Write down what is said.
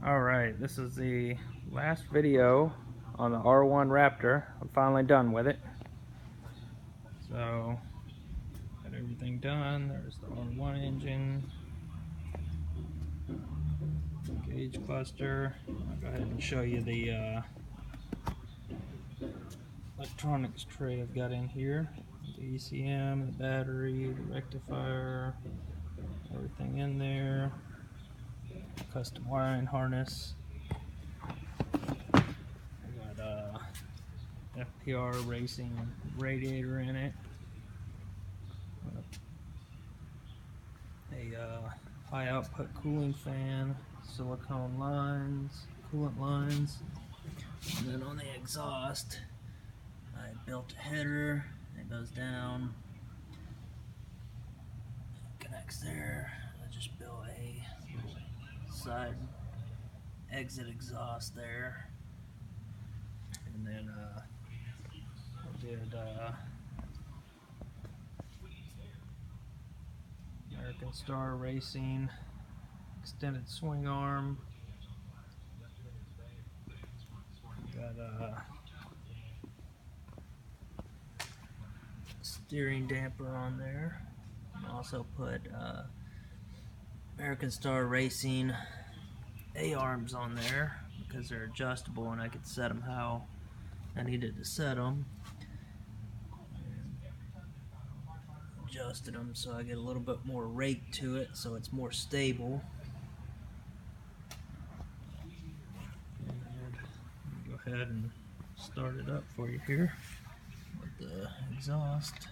Alright, this is the last video on the R1 Raptor. I'm finally done with it. So, got everything done. There's the R1 engine, gauge cluster. I'll go ahead and show you the electronics tray I've got in here. The ECM, the battery, the rectifier, everything in there. Custom wiring harness. I got FPS Racing Radiator in it. A high output cooling fan, silicone lines, coolant lines, and then on the exhaust I built a header that goes down, connects there. I just built a side exit exhaust there, and then I did American Star Racing extended swing arm. Got a steering damper on there. Also put American Star Racing A-arms on there because they're adjustable and I could set them how I needed to set them. Adjusted them so I get a little bit more rake to it, so it's more stable. And go ahead and start it up for you here with the exhaust.